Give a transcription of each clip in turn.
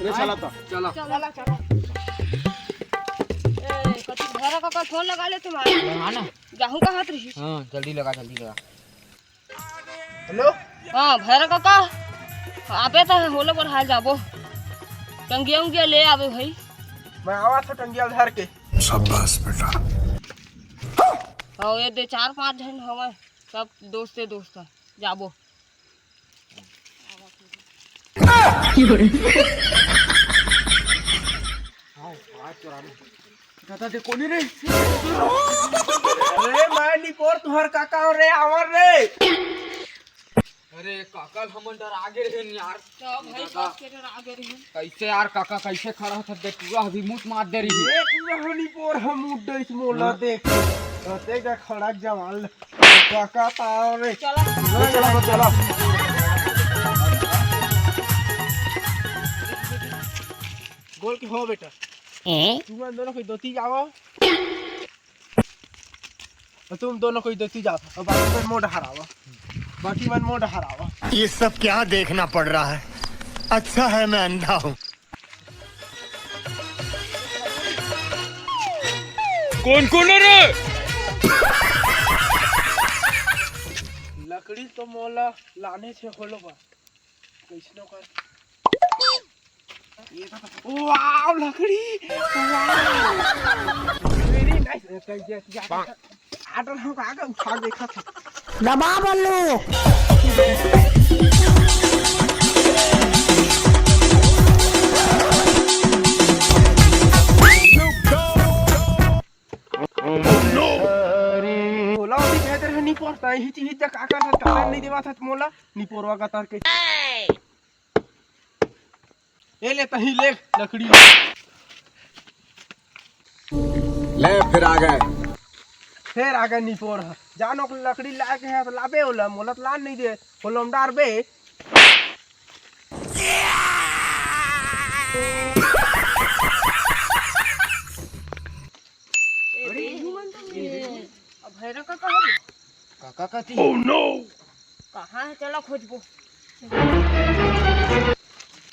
रे चला तो चलो चला चला ए कति भैरा काका फोन लगा ले तुम्हारे हां ना जाहू का हाथ रही हां जल्दी लगा हेलो हां भैरा काका आपे तो होले पर हाल जाबो टंगिया उंगिया ले आवे भाई मैं आवा था टंगिया धर के शाबाश बेटा और ये दे 4-5 जन हवे सब दोस्त जाबो दादा दे कोनी रे अरे मैं निपोर तुहर काका और रे आवर रे अरे काका हमन डर आगे रहे यार तो भाई सब के आगे रही कैसे यार काका कैसे खड़ा था देख पूरा अभी मुंह मार दे रही है ए पूरा हो निपोर हम उड़ इस मोला देख ते का खड़ा जवान काका ताव रे चला चला गोल के हो बेटा तुम दोनों कोई दोती जाओ और तुम दोनों कोई दोती जाओ और बाकी मन मोड़ हरावा ये सब क्या देखना पड़ रहा है अच्छा है मैं अंधा हूँ कौन है रे लकड़ी तो मोला लाने से होलो बा कैसनो कर ये तो वाव लकड़ी वेरी नाइस आटर हम आगे उठा देखा था दबा बल्लू मोला भी बेहतर है नहीं पड़ता ही चीज तक आकर था तार नहीं देवा था मोला नहीं पोरवा का तार के ये ले तही ले लकड़ी ले फिर आ गए फिर आगे नहीं पोर जानो को लकड़ी ला के है तो लाबे होला मोला तो लान नहीं दे होलम डार बे अब भैरा काका हो काका कहती ओह नो कहां है चला खोजबो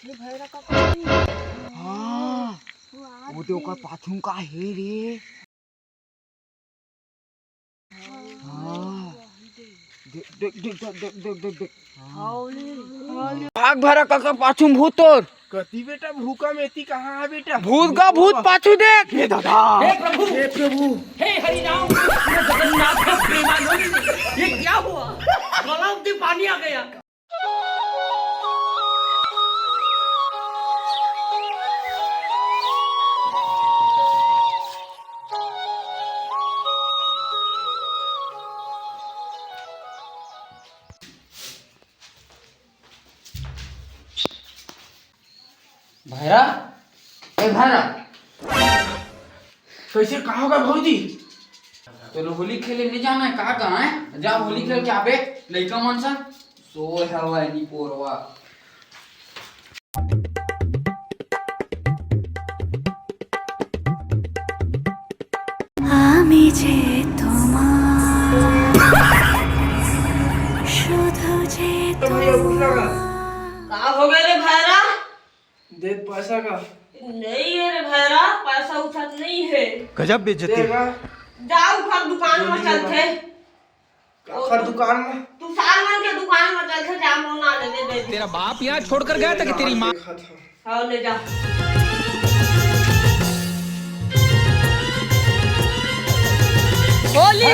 ये भैरा काका हां वो तो का पाछू का है रे हां देख भाग भरा काका पाछू भूत तोर कति बेटा भूका मेथी कहाँ है बेटा भूत का भूत पाछू देख हे दादा हे प्रभु हे प्रभु हे हरिराम जगन्नाथ प्रेमानंद ये क्या हुआ गलाव में पानी आ गया भैरा ए भैरा कैसे कहाँ होगा भौजी तो होली खेले नहीं जाना है कहाँ है जा होली खेल के आबे लइका मन सा सो हवा नी पोरवा আমি যে তোমার শুধু যে का हो गए रे भैरा दे पैसा का नहीं है रे भैरा पैसा उठत नहीं है गजब बेइज्जती देगा जाओ उठा दुकान में चलते हर दुकान में तू सालमन के दुकान में चलते जा मोना लेने दे दे तेरा बाप यहाँ छोड़कर गया था कि तेरी माँ देखा था हाँ ले जा होली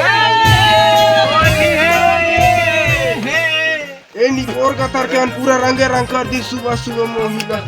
ए निकोर का तार के पूरा रंगे रंग कर दी सुबह सुबह मोहिला